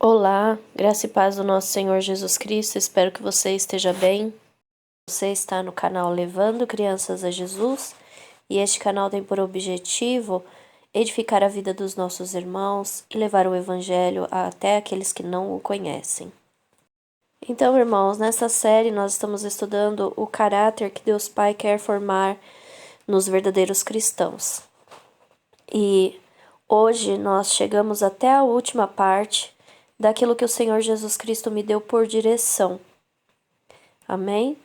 Olá, graça e paz do nosso Senhor Jesus Cristo, espero que você esteja bem. Você está no canal Levando Crianças a Jesus e este canal tem por objetivo edificar a vida dos nossos irmãos e levar o Evangelho até aqueles que não o conhecem. Então, irmãos, nessa série nós estamos estudando o caráter que Deus Pai quer formar nos verdadeiros cristãos. E hoje nós chegamos até a última parte daquilo que o Senhor Jesus Cristo me deu por direção. Amém?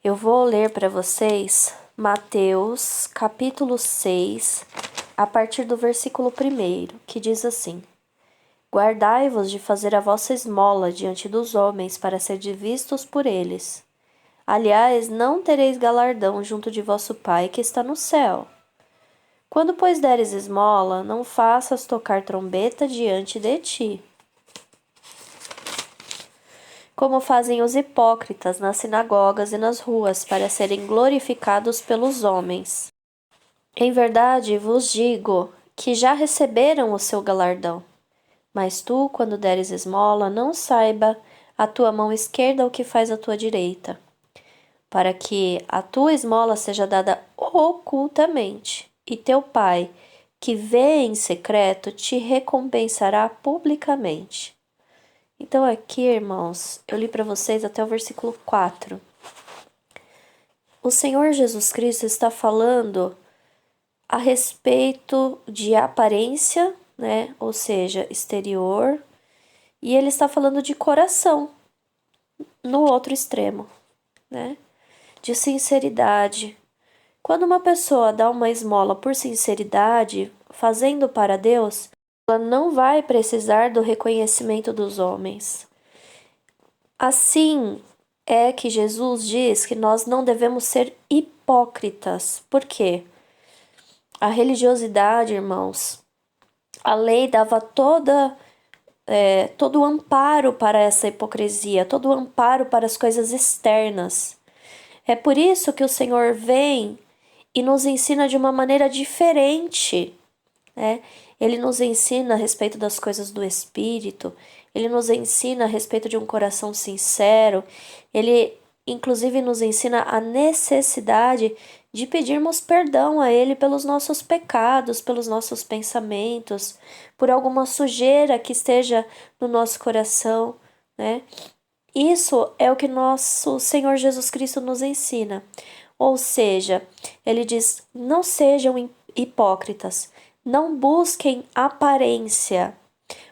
Eu vou ler para vocês Mateus, capítulo 6, a partir do versículo 1, que diz assim: Guardai-vos de fazer a vossa esmola diante dos homens, para serdes vistos por eles. Aliás, não tereis galardão junto de vosso Pai que está no céu. Quando, pois, deres esmola, não faças tocar trombeta diante de ti, como fazem os hipócritas nas sinagogas e nas ruas, para serem glorificados pelos homens. Em verdade vos digo que já receberam o seu galardão. Mas tu, quando deres esmola, não saiba a tua mão esquerda o que faz a tua direita, para que a tua esmola seja dada ocultamente, e teu Pai, que vê em secreto, te recompensará publicamente. Então aqui, irmãos, eu li para vocês até o versículo 4. O Senhor Jesus Cristo está falando a respeito de aparência, né? Ou seja, exterior. E ele está falando de coração, no outro extremo, né? De sinceridade. Quando uma pessoa dá uma esmola por sinceridade, fazendo para Deus, ela não vai precisar do reconhecimento dos homens. Assim é que Jesus diz que nós não devemos ser hipócritas. Por quê? A religiosidade, irmãos, a lei dava todo o amparo para essa hipocrisia, todo o amparo para as coisas externas. É por isso que o Senhor vem e nos ensina de uma maneira diferente, né? Ele nos ensina a respeito das coisas do Espírito, ele nos ensina a respeito de um coração sincero, ele inclusive nos ensina a necessidade de pedirmos perdão a Ele pelos nossos pecados, pelos nossos pensamentos, por alguma sujeira que esteja no nosso coração, né? Isso é o que nosso Senhor Jesus Cristo nos ensina. Ou seja, ele diz: não sejam hipócritas, não busquem aparência.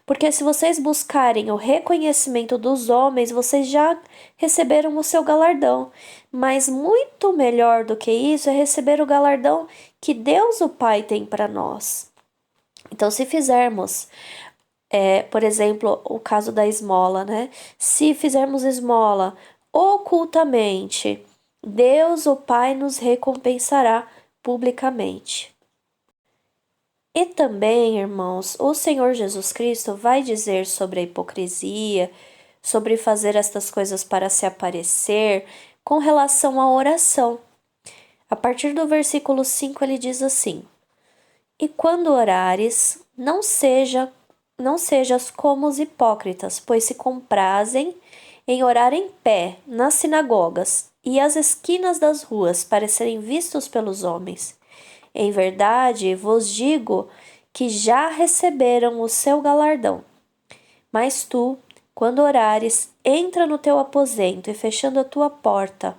Porque se vocês buscarem o reconhecimento dos homens, vocês já receberam o seu galardão. Mas muito melhor do que isso é receber o galardão que Deus o Pai tem para nós. Então, se fizermos, por exemplo, o caso da esmola, né? Se fizermos esmola ocultamente, Deus o Pai nos recompensará publicamente. E também, irmãos, o Senhor Jesus Cristo vai dizer sobre a hipocrisia, sobre fazer estas coisas para se aparecer, com relação à oração. A partir do versículo 5 ele diz assim: E quando orares, não sejas como os hipócritas, pois se comprazem em orar em pé nas sinagogas e às esquinas das ruas para serem vistos pelos homens. Em verdade, vos digo que já receberam o seu galardão. Mas tu, quando orares, entra no teu aposento e, fechando a tua porta,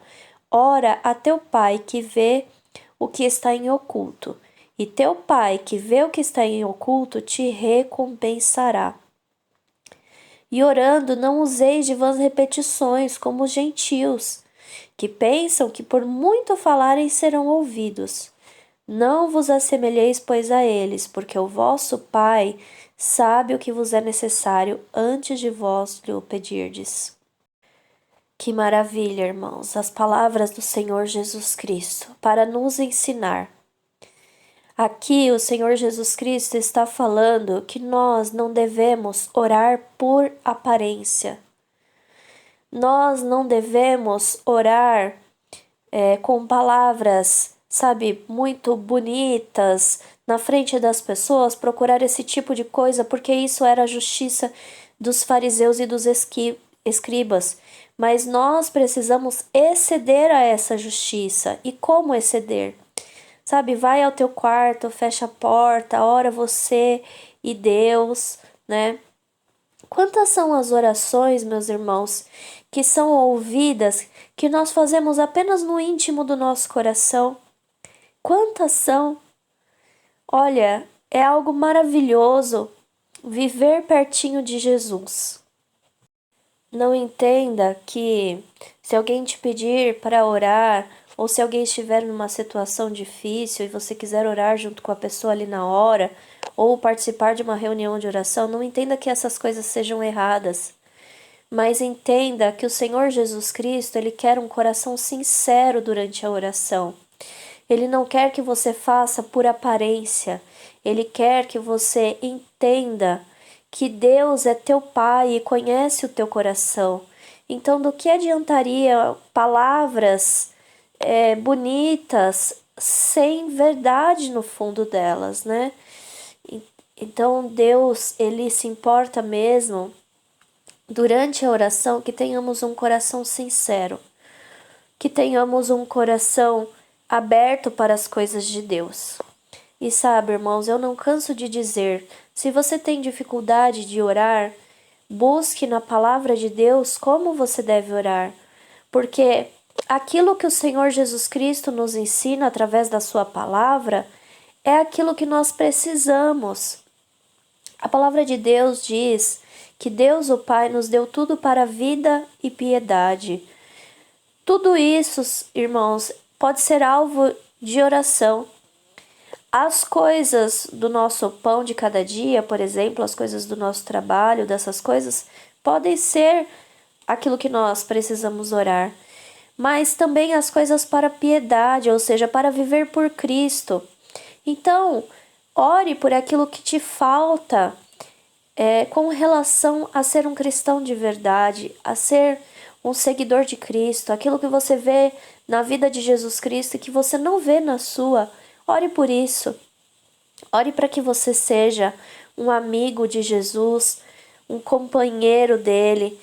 ora a teu Pai que vê o que está em oculto. E teu Pai que vê o que está em oculto te recompensará. E orando, não useis de vãs repetições, como os gentios, que pensam que por muito falarem serão ouvidos. Não vos assemelheis, pois, a eles, porque o vosso Pai sabe o que vos é necessário antes de vós lhe o pedirdes. Que maravilha, irmãos, as palavras do Senhor Jesus Cristo para nos ensinar. Aqui o Senhor Jesus Cristo está falando que nós não devemos orar por aparência. Nós não devemos orar com palavras, sabe, muito bonitas, na frente das pessoas, procurar esse tipo de coisa, porque isso era a justiça dos fariseus e dos escribas. Mas nós precisamos exceder a essa justiça. E como exceder? Sabe, vai ao teu quarto, fecha a porta, ora você e Deus, né? Quantas são as orações, meus irmãos, que são ouvidas, que nós fazemos apenas no íntimo do nosso coração? Quantas são? Olha, é algo maravilhoso viver pertinho de Jesus. Não entenda que se alguém te pedir para orar, ou se alguém estiver numa situação difícil e você quiser orar junto com a pessoa ali na hora, ou participar de uma reunião de oração, não entenda que essas coisas sejam erradas. Mas entenda que o Senhor Jesus Cristo, Ele quer um coração sincero durante a oração. Ele não quer que você faça por aparência. Ele quer que você entenda que Deus é teu Pai e conhece o teu coração. Então, do que adiantaria palavras bonitas sem verdade no fundo delas, né? Então, Deus, Ele se importa mesmo durante a oração que tenhamos um coração sincero, que tenhamos um coração aberto para as coisas de Deus. E sabe, irmãos, eu não canso de dizer, se você tem dificuldade de orar, busque na palavra de Deus como você deve orar, porque aquilo que o Senhor Jesus Cristo nos ensina através da sua palavra é aquilo que nós precisamos. A palavra de Deus diz que Deus, o Pai, nos deu tudo para a vida e piedade. Tudo isso, irmãos, pode ser alvo de oração. As coisas do nosso pão de cada dia, por exemplo, as coisas do nosso trabalho, dessas coisas, podem ser aquilo que nós precisamos orar. Mas também as coisas para piedade, ou seja, para viver por Cristo. Então, ore por aquilo que te falta com relação a ser um cristão de verdade, a ser um seguidor de Cristo, aquilo que você vê na vida de Jesus Cristo e que você não vê na sua. Ore por isso. Ore para que você seja um amigo de Jesus, um companheiro dele.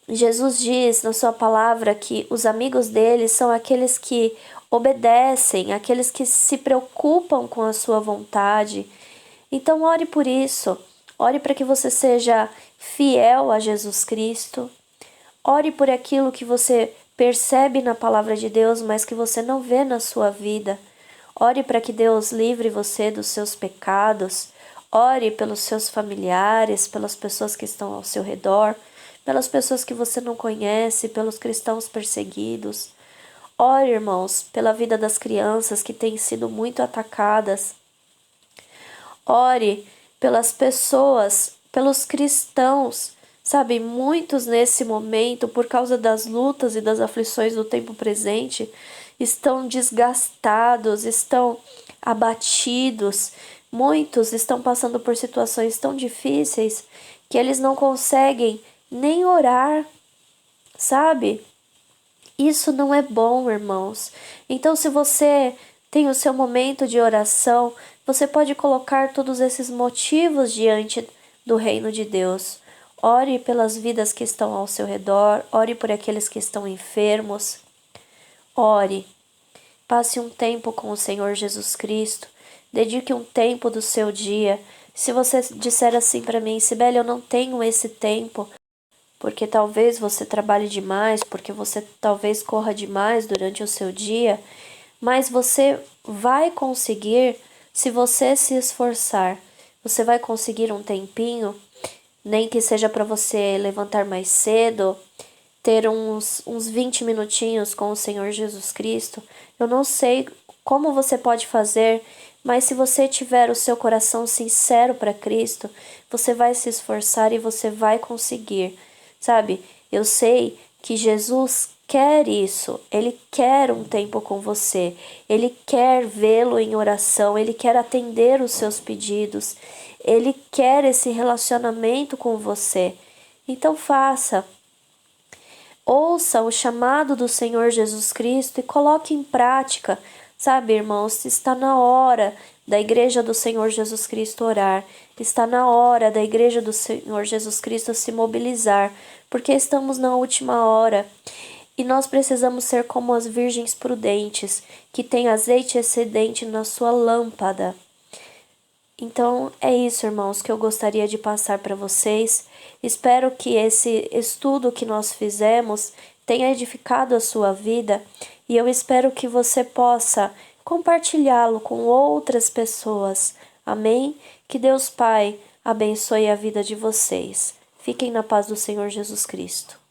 Jesus diz na sua palavra que os amigos dele são aqueles que obedecem, aqueles que se preocupam com a sua vontade. Então, ore por isso. Ore para que você seja fiel a Jesus Cristo. Ore por aquilo que você percebe na palavra de Deus, mas que você não vê na sua vida. Ore para que Deus livre você dos seus pecados. Ore pelos seus familiares, pelas pessoas que estão ao seu redor, pelas pessoas que você não conhece, pelos cristãos perseguidos. Ore, irmãos, pela vida das crianças que têm sido muito atacadas. Ore pelas pessoas, pelos cristãos, sabe? Muitos nesse momento, por causa das lutas e das aflições do tempo presente, estão desgastados, estão abatidos. Muitos estão passando por situações tão difíceis que eles não conseguem nem orar, sabe? Isso não é bom, irmãos. Então, se você tem o seu momento de oração, você pode colocar todos esses motivos diante do reino de Deus. Ore pelas vidas que estão ao seu redor, ore por aqueles que estão enfermos. Ore. Passe um tempo com o Senhor Jesus Cristo. Dedique um tempo do seu dia. Se você disser assim para mim, Sibeli, eu não tenho esse tempo, porque talvez você trabalhe demais, porque você talvez corra demais durante o seu dia, mas você vai conseguir se você se esforçar. Você vai conseguir um tempinho, nem que seja para você levantar mais cedo, ter uns 20 minutinhos com o Senhor Jesus Cristo. Eu não sei como você pode fazer, mas se você tiver o seu coração sincero para Cristo, você vai se esforçar e você vai conseguir. Sabe, eu sei que Jesus quer isso, Ele quer um tempo com você, Ele quer vê-lo em oração, Ele quer atender os seus pedidos, Ele quer esse relacionamento com você. Então faça, ouça o chamado do Senhor Jesus Cristo e coloque em prática. Sabe, irmãos, está na hora da Igreja do Senhor Jesus Cristo orar. Está na hora da Igreja do Senhor Jesus Cristo se mobilizar, porque estamos na última hora. E nós precisamos ser como as virgens prudentes, que têm azeite excedente na sua lâmpada. Então é isso, irmãos, que eu gostaria de passar para vocês. Espero que esse estudo que nós fizemos tenha edificado a sua vida e eu espero que você possa compartilhá-lo com outras pessoas. Amém? Que Deus Pai abençoe a vida de vocês. Fiquem na paz do Senhor Jesus Cristo.